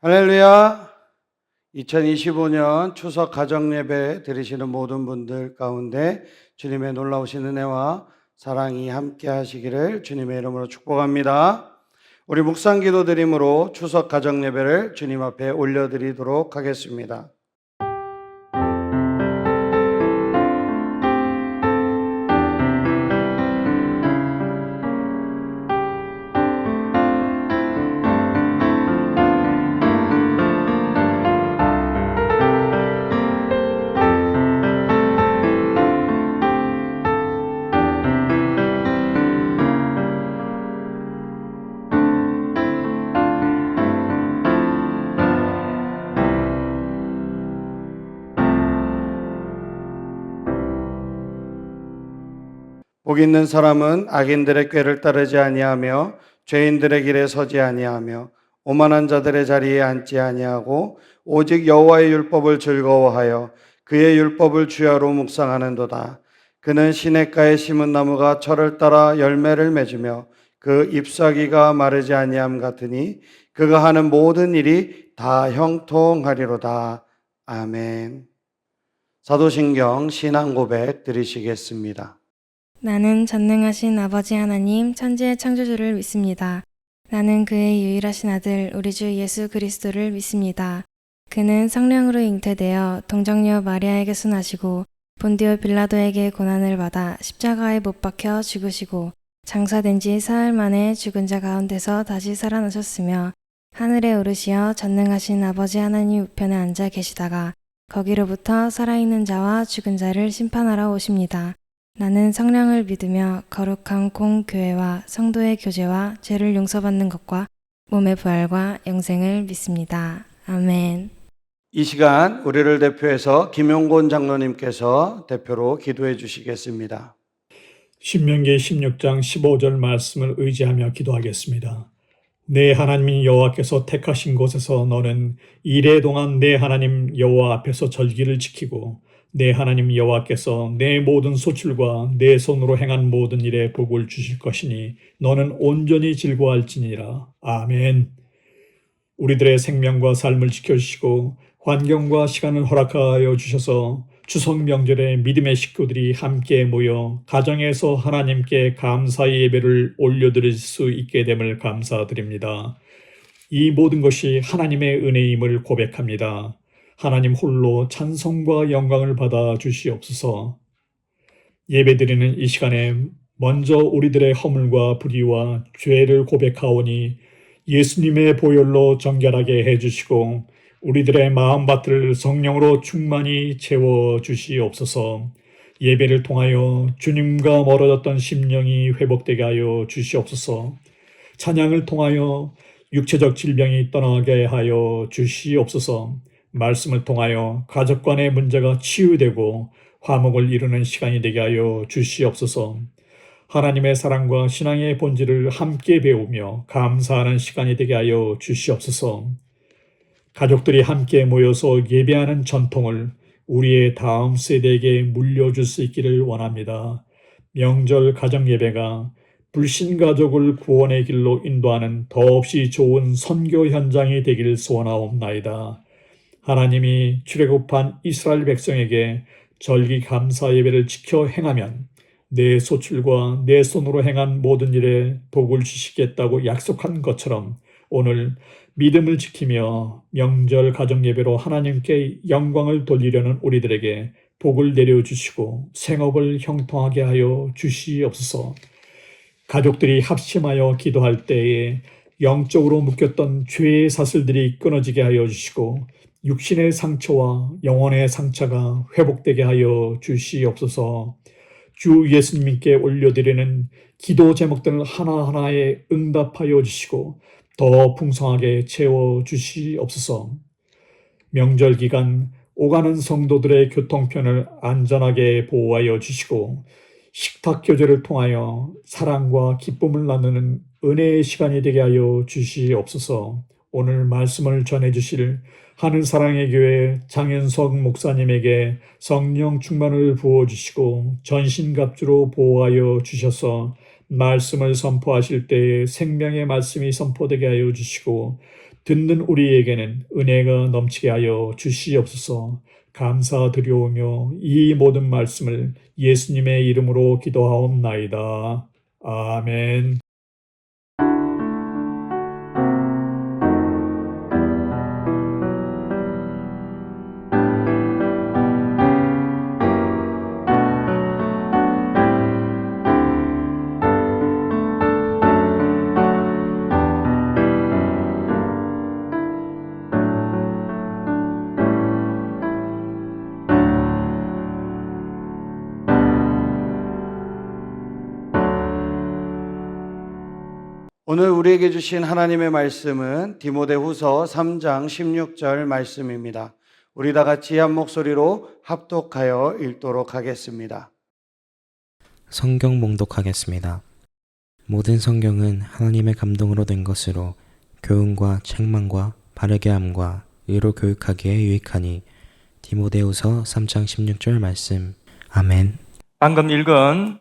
할렐루야! 2025년 추석 가정예배 드리시는 모든 분들 가운데 주님의 놀라우신 은혜와 사랑이 함께 하시기를 주님의 이름으로 축복합니다. 우리 묵상기도 드림으로 추석 가정예배를 주님 앞에 올려드리도록 하겠습니다. 복 있는 사람은 악인들의 꾀를 따르지 아니하며 죄인들의 길에 서지 아니하며 오만한 자들의 자리에 앉지 아니하고 오직 여호와의 율법을 즐거워하여 그의 율법을 주야로 묵상하는도다. 그는 시냇가에 심은 나무가 철을 따라 열매를 맺으며 그 잎사귀가 마르지 아니함 같으니 그가 하는 모든 일이 다 형통하리로다. 아멘. 사도신경 신앙고백 드리시겠습니다. 나는 전능하신 아버지 하나님 천지의 창조주를 믿습니다. 나는 그의 유일하신 아들 우리 주 예수 그리스도를 믿습니다. 그는 성령으로 잉태되어 동정녀 마리아에게서 나시고 본디오 빌라도에게 고난을 받아 십자가에 못 박혀 죽으시고 장사된 지 사흘 만에 죽은 자 가운데서 다시 살아나셨으며 하늘에 오르시어 전능하신 아버지 하나님 우편에 앉아 계시다가 거기로부터 살아있는 자와 죽은 자를 심판하러 오십니다. 나는 성령을 믿으며 거룩한 공교회와 성도의 교제와 죄를 용서받는 것과 몸의 부활과 영생을 믿습니다. 아멘. 이 시간 우리를 대표해서 김용곤 장로님께서 대표로 기도해 주시겠습니다. 신명기 16장 15절 말씀을 의지하며 기도하겠습니다. 내 하나님 여호와께서 택하신 곳에서 너는 이래 동안 내 하나님 여호와 앞에서 절기를 지키고 내 하나님 여호와께서 내 모든 소출과 내 손으로 행한 모든 일에 복을 주실 것이니 너는 온전히 즐거워할지니라. 아멘. 우리들의 생명과 삶을 지켜주시고 환경과 시간을 허락하여 주셔서 추석 명절에 믿음의 식구들이 함께 모여 가정에서 하나님께 감사의 예배를 올려드릴 수 있게 됨을 감사드립니다. 이 모든 것이 하나님의 은혜임을 고백합니다. 하나님 홀로 찬송과 영광을 받아 주시옵소서. 예배드리는 이 시간에 먼저 우리들의 허물과 불의와 죄를 고백하오니 예수님의 보혈로 정결하게 해주시고 우리들의 마음밭을 성령으로 충만히 채워주시옵소서. 예배를 통하여 주님과 멀어졌던 심령이 회복되게 하여 주시옵소서. 찬양을 통하여 육체적 질병이 떠나게 하여 주시옵소서. 말씀을 통하여 가족 간의 문제가 치유되고 화목을 이루는 시간이 되게 하여 주시옵소서. 하나님의 사랑과 신앙의 본질을 함께 배우며 감사하는 시간이 되게 하여 주시옵소서. 가족들이 함께 모여서 예배하는 전통을 우리의 다음 세대에게 물려줄 수 있기를 원합니다. 명절 가정예배가 불신가족을 구원의 길로 인도하는 더없이 좋은 선교 현장이 되기를 소원하옵나이다. 하나님이 출애굽한 이스라엘 백성에게 절기 감사 예배를 지켜 행하면 내 소출과 내 손으로 행한 모든 일에 복을 주시겠다고 약속한 것처럼 오늘 믿음을 지키며 명절 가정 예배로 하나님께 영광을 돌리려는 우리들에게 복을 내려주시고 생업을 형통하게 하여 주시옵소서. 가족들이 합심하여 기도할 때에 영적으로 묶였던 죄의 사슬들이 끊어지게 하여 주시고 육신의 상처와 영혼의 상처가 회복되게 하여 주시옵소서. 주 예수님께 올려드리는 기도 제목들을 하나하나에 응답하여 주시고 더 풍성하게 채워주시옵소서. 명절 기간 오가는 성도들의 교통편을 안전하게 보호하여 주시고 식탁 교제를 통하여 사랑과 기쁨을 나누는 은혜의 시간이 되게 하여 주시옵소서. 오늘 말씀을 전해주실 하늘사랑의 교회 장윤석 목사님에게 성령 충만을 부어주시고 전신갑주로 보호하여 주셔서 말씀을 선포하실 때에 생명의 말씀이 선포되게 하여 주시고 듣는 우리에게는 은혜가 넘치게 하여 주시옵소서. 감사드리오며 이 모든 말씀을 예수님의 이름으로 기도하옵나이다. 아멘. 오늘 우리에게 주신 하나님의 말씀은 디모데후서 3장 16절 말씀입니다. 우리 다 같이 한 목소리로 합독하여 읽도록 하겠습니다. 성경 봉독하겠습니다. 모든 성경은 하나님의 감동으로 된 것으로 교훈과 책망과 바르게 함과 의로 교육하기에 유익하니. 디모데후서 3장 16절 말씀. 아멘. 방금 읽은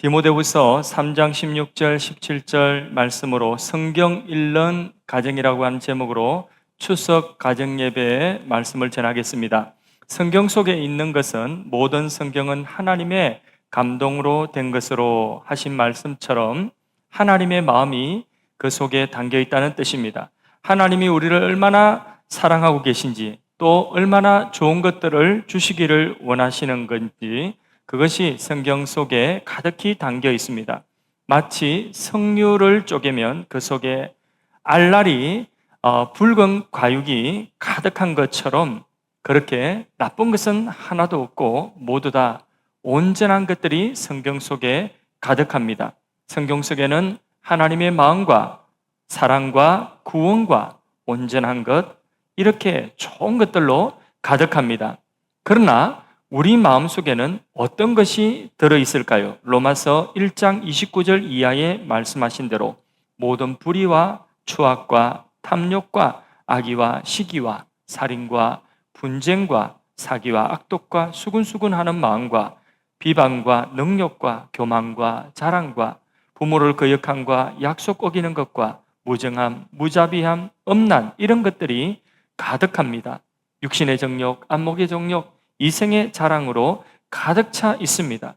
디모데후서 3장 16절 17절 말씀으로 성경 읽는 가정이라고 하는 제목으로 추석 가정 예배의 말씀을 전하겠습니다. 성경 속에 있는 것은 모든 성경은 하나님의 감동으로 된 것으로 하신 말씀처럼 하나님의 마음이 그 속에 담겨 있다는 뜻입니다. 하나님이 우리를 얼마나 사랑하고 계신지 또 얼마나 좋은 것들을 주시기를 원하시는 건지 그것이 성경 속에 가득히 담겨 있습니다. 마치 석류를 쪼개면 그 속에 알알이 붉은 과육이 가득한 것처럼 그렇게 나쁜 것은 하나도 없고 모두 다 온전한 것들이 성경 속에 가득합니다. 성경 속에는 하나님의 마음과 사랑과 구원과 온전한 것 이렇게 좋은 것들로 가득합니다. 그러나 우리 마음속에는 어떤 것이 들어있을까요? 로마서 1장 29절 이하에 말씀하신 대로 모든 불의와 추악과 탐욕과 악의와 시기와 살인과 분쟁과 사기와 악독과 수군수군하는 마음과 비방과 능욕과 교만과 자랑과 부모를 거역함과 약속 어기는 것과 무정함, 무자비함, 엄난 이런 것들이 가득합니다. 육신의 정욕, 안목의 정욕, 이생의 자랑으로 가득 차 있습니다.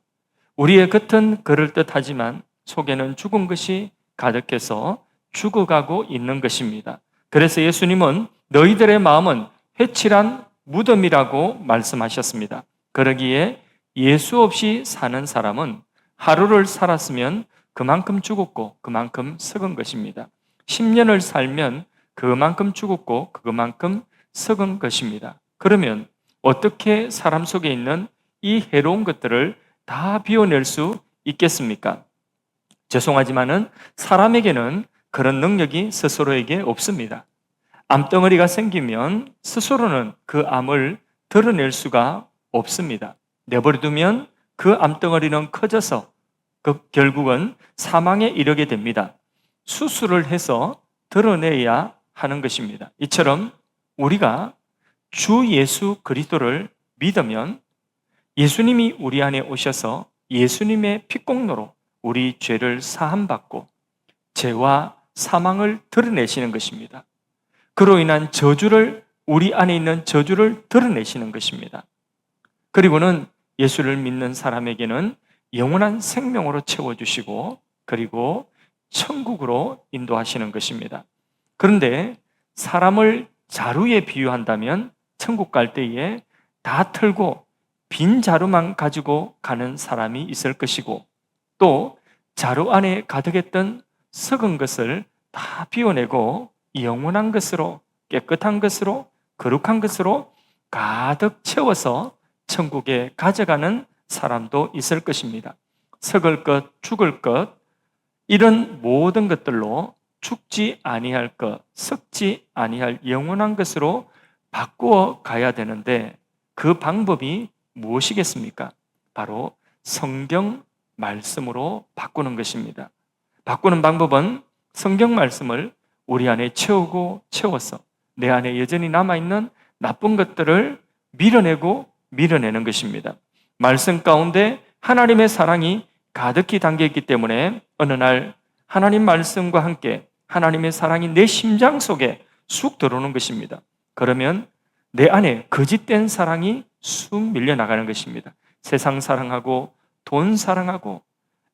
우리의 겉은 그럴듯하지만 속에는 죽은 것이 가득해서 죽어가고 있는 것입니다. 그래서 예수님은 너희들의 마음은 회칠한 무덤이라고 말씀하셨습니다. 그러기에 예수 없이 사는 사람은 하루를 살았으면 그만큼 죽었고 그만큼 썩은 것입니다. 10년을 살면 그만큼 죽었고 그만큼 썩은 것입니다. 그러면 어떻게 사람 속에 있는 이 해로운 것들을 다 비워낼 수 있겠습니까? 죄송하지만은 사람에게는 그런 능력이 스스로에게 없습니다. 암덩어리가 생기면 스스로는 그 암을 드러낼 수가 없습니다. 내버려두면 그 암덩어리는 커져서 결국은 사망에 이르게 됩니다. 수술을 해서 드러내야 하는 것입니다. 이처럼 우리가 주 예수 그리스도를 믿으면 예수님이 우리 안에 오셔서 예수님의 피공로로 우리 죄를 사함받고 죄와 사망을 드러내시는 것입니다. 그로 인한 저주를 우리 안에 있는 저주를 드러내시는 것입니다. 그리고는 예수를 믿는 사람에게는 영원한 생명으로 채워주시고 그리고 천국으로 인도하시는 것입니다. 그런데 사람을 자루에 비유한다면 천국 갈 때에 다 털고 빈 자루만 가지고 가는 사람이 있을 것이고 또 자루 안에 가득했던 썩은 것을 다 비워내고 영원한 것으로 깨끗한 것으로 거룩한 것으로 가득 채워서 천국에 가져가는 사람도 있을 것입니다. 썩을 것, 죽을 것 이런 모든 것들로 죽지 아니할 것, 썩지 아니할 영원한 것으로 바꾸어 가야 되는데 그 방법이 무엇이겠습니까? 바로 성경 말씀으로 바꾸는 것입니다. 바꾸는 방법은 성경 말씀을 우리 안에 채우고 채워서 내 안에 여전히 남아있는 나쁜 것들을 밀어내는 것입니다. 말씀 가운데 하나님의 사랑이 가득히 담겨있기 때문에 어느 날 하나님 말씀과 함께 하나님의 사랑이 내 심장 속에 쑥 들어오는 것입니다. 그러면 내 안에 거짓된 사랑이 쑥 밀려나가는 것입니다. 세상 사랑하고 돈 사랑하고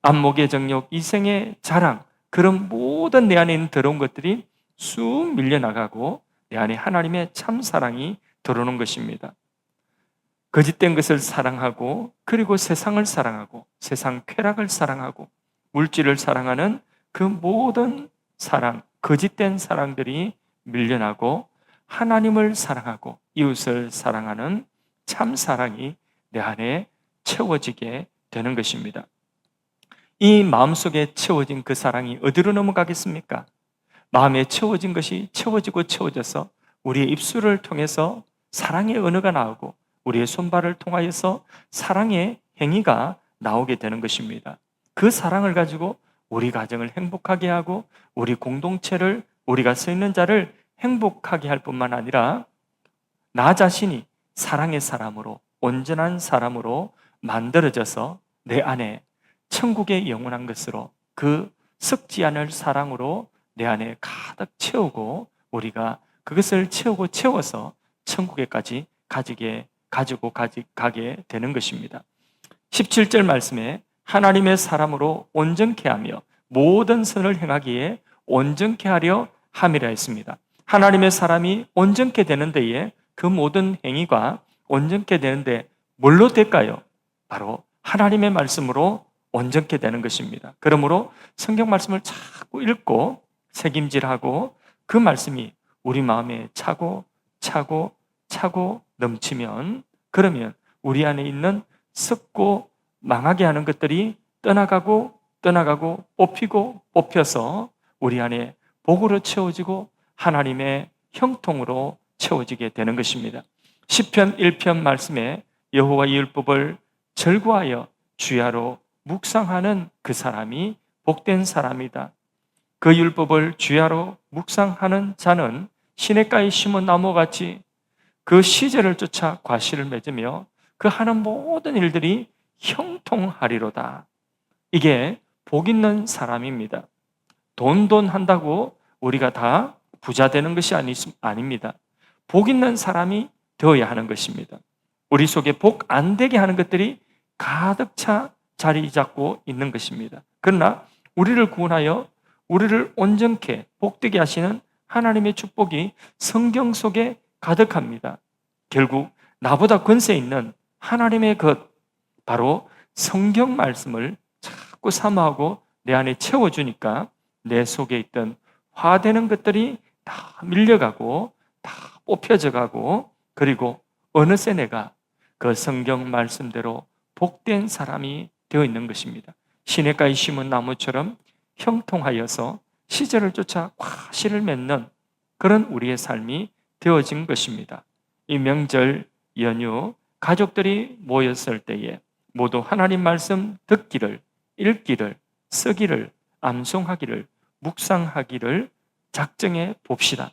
안목의 정욕, 이생의 자랑, 그런 모든 내 안에 있는 더러운 것들이 쑥 밀려나가고 내 안에 하나님의 참 사랑이 들어오는 것입니다. 거짓된 것을 사랑하고 그리고 세상을 사랑하고 세상 쾌락을 사랑하고 물질을 사랑하는 그 모든 사랑, 거짓된 사랑들이 밀려나고 하나님을 사랑하고 이웃을 사랑하는 참 사랑이 내 안에 채워지게 되는 것입니다. 이 마음속에 채워진 그 사랑이 어디로 넘어가겠습니까? 마음에 채워진 것이 채워지고 채워져서 우리의 입술을 통해서 사랑의 언어가 나오고 우리의 손발을 통하여서 사랑의 행위가 나오게 되는 것입니다. 그 사랑을 가지고 우리 가정을 행복하게 하고 우리 공동체를, 우리가 서 있는 자를 행복하게 할 뿐만 아니라 나 자신이 사랑의 사람으로, 온전한 사람으로 만들어져서 내 안에 천국의 영원한 것으로, 그 썩지 않을 사랑으로 내 안에 가득 채우고 우리가 그것을 채우고 채워서 천국에까지 가지고 가게 되는 것입니다. 17절 말씀에 하나님의 사람으로 온전케 하며 모든 선을 행하기에 온전케 하려 함이라 했습니다. 하나님의 사람이 온전케 되는 데에 그 모든 행위가 온전케 되는데 뭘로 될까요? 바로 하나님의 말씀으로 온전케 되는 것입니다. 그러므로 성경 말씀을 자꾸 읽고 새김질하고 그 말씀이 우리 마음에 차고 넘치면, 그러면 우리 안에 있는 썩고 망하게 하는 것들이 떠나가고 뽑혀서 우리 안에 복으로 채워지고 하나님의 형통으로 채워지게 되는 것입니다. 시편 1편 말씀에 여호와의 율법을 절구하여 주야로 묵상하는 그 사람이 복된 사람이다. 그 율법을 주야로 묵상하는 자는 시냇가에 심은 나무같이 그 시절을 쫓아 과실을 맺으며 그 하는 모든 일들이 형통하리로다. 이게 복 있는 사람입니다. 돈 한다고 우리가 다 부자 되는 것이 아닙니다. 복 있는 사람이 되어야 하는 것입니다. 우리 속에 복 안 되게 하는 것들이 가득 차 자리 잡고 있는 것입니다. 그러나 우리를 구원하여 우리를 온전케 복되게 하시는 하나님의 축복이 성경 속에 가득합니다. 결국 나보다 권세 있는 하나님의 것, 바로 성경 말씀을 자꾸 사모하고 내 안에 채워주니까 내 속에 있던 화되는 것들이 다 밀려가고 다 뽑혀져가고, 그리고 어느새 내가 그 성경 말씀대로 복된 사람이 되어 있는 것입니다. 시냇가에 심은 나무처럼 형통하여서 시절을 쫓아 과실을 맺는 그런 우리의 삶이 되어진 것입니다. 이 명절 연휴 가족들이 모였을 때에 모두 하나님 말씀 듣기를, 읽기를, 쓰기를, 암송하기를, 묵상하기를 작정해 봅시다.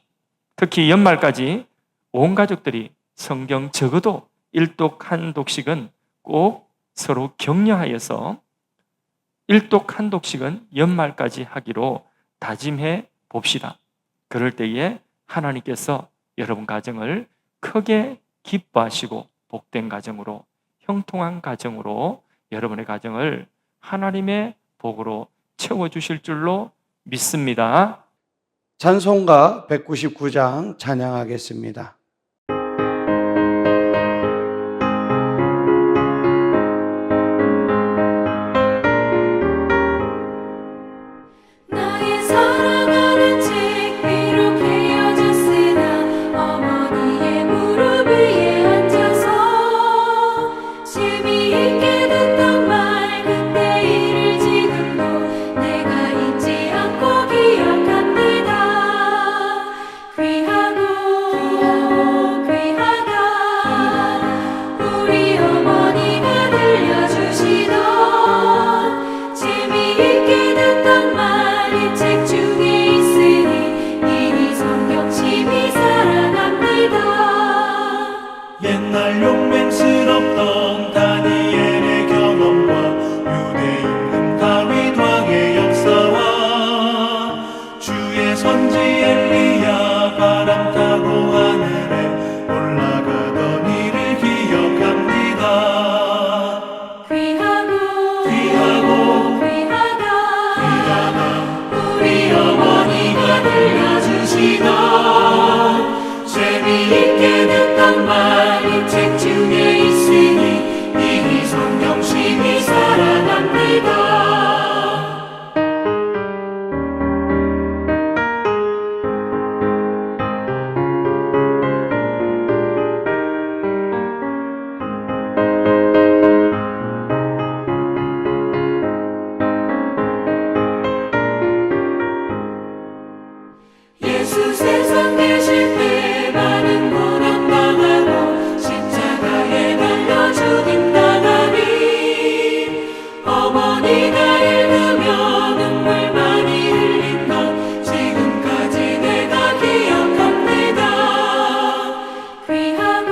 특히 연말까지 온 가족들이 성경 적어도 1독 1독씩은 꼭 서로 격려하여서 1독 1독씩은 연말까지 하기로 다짐해 봅시다. 그럴 때에 하나님께서 여러분 가정을 크게 기뻐하시고 복된 가정으로, 형통한 가정으로 여러분의 가정을 하나님의 복으로 채워주실 줄로 믿습니다. 찬송가 199장 찬양하겠습니다. 나의 사랑하는 책 비록 헤어졌으나 어머니의 무릎 위에 앉아서 재미있게 듣던 말 그때 일을 지금도 내가 잊지 않고 기억합니다. 귀하다 우리 어머니가 들려주시던 재미있게 듣던 말 이 책 중에 있으니 이 성경 심히 사랑합니다. 옛날 용맹스럽던 다니엘의 경험과 유대 임금 다윗 왕의 역사와 주의 선지 엘리야 바람 예수 세상 계실 때 많은 고난당하고 십자가에 달려 죽임당하니 어머니가 읽으며 눈물 많이 흘린 것 지금까지 내가 기억합니다. 귀하다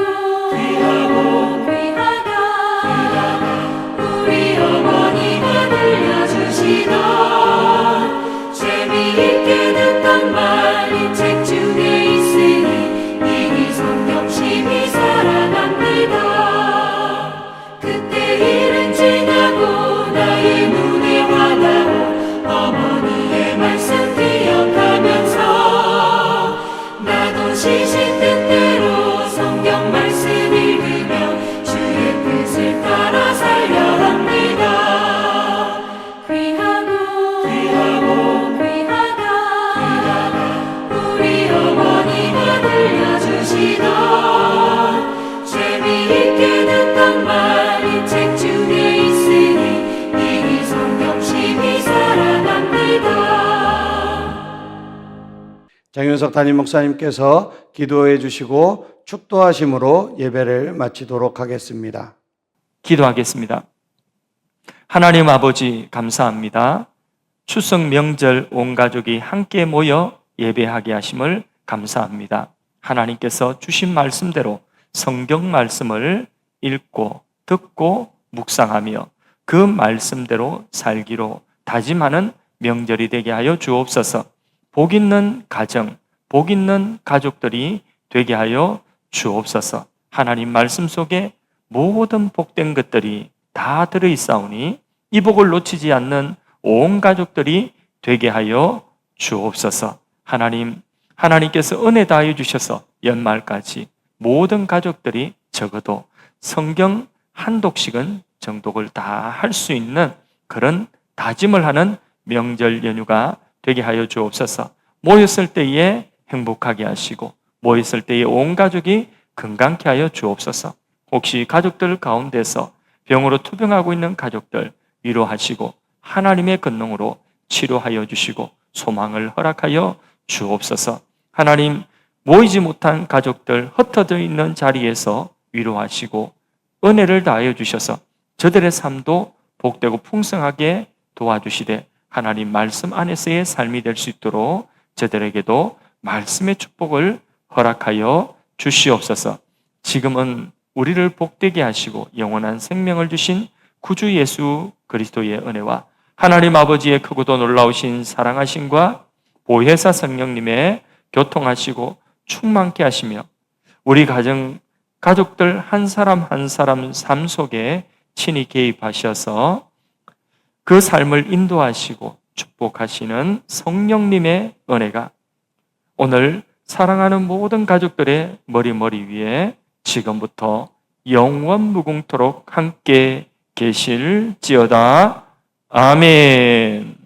우리 어머니가 들려주시던 재미있게 듣던 말 이 책 중에 있으니 이 성경 심히 사랑합니다. 그때 일은 지나고 나의 눈에 와닿고 어머니의 말씀 기억하면서 나도 시신 뜻대로 성경 말씀 읽으며 주의 뜻을 따라 살려 합니다. 귀하다 우리 어머니가 들려주시던 재미있게 듣던 말 이 책 중에 있으니 이 성경 심히 사랑합니다. 장윤석 담임 목사님께서 기도해 주시고 축도하심으로 예배를 마치도록 하겠습니다. 기도하겠습니다. 하나님 아버지 감사합니다. 추석 명절 온 가족이 함께 모여 예배하게 하심을 감사합니다. 하나님께서 주신 말씀대로 성경 말씀을 읽고 듣고 묵상하며 그 말씀대로 살기로 다짐하는 명절이 되게 하여 주옵소서. 복 있는 가정, 복 있는 가족들이 되게 하여 주옵소서. 하나님 말씀 속에 모든 복된 것들이 다 들어있사오니 이 복을 놓치지 않는 온 가족들이 되게 하여 주옵소서. 하나님께서 은혜 다하여 주셔서 연말까지 모든 가족들이 적어도 성경 한 독씩은 정독을 다 할 수 있는 그런 다짐을 하는 명절 연휴가 되게 하여 주옵소서. 모였을 때에 행복하게 하시고 모였을 때에 온 가족이 건강케 하여 주옵소서. 혹시 가족들 가운데서 병으로 투병하고 있는 가족들 위로하시고 하나님의 권능으로 치료하여 주시고 소망을 허락하여 주옵소서. 하나님, 모이지 못한 가족들 흩어져 있는 자리에서 위로하시고 은혜를 다하여 주셔서 저들의 삶도 복되고 풍성하게 도와주시되 하나님 말씀 안에서의 삶이 될 수 있도록 저들에게도 말씀의 축복을 허락하여 주시옵소서. 지금은 우리를 복되게 하시고 영원한 생명을 주신 구주 예수 그리스도의 은혜와 하나님 아버지의 크고도 놀라우신 사랑하심과 보혜사 성령님의 교통하시고 충만케 하시며 우리 가족들 한 사람 한 사람 삶 속에 친히 개입하셔서 그 삶을 인도하시고 축복하시는 성령님의 은혜가 오늘 사랑하는 모든 가족들의 머리 위에 지금부터 영원 무궁토록 함께 계실지어다. 아멘.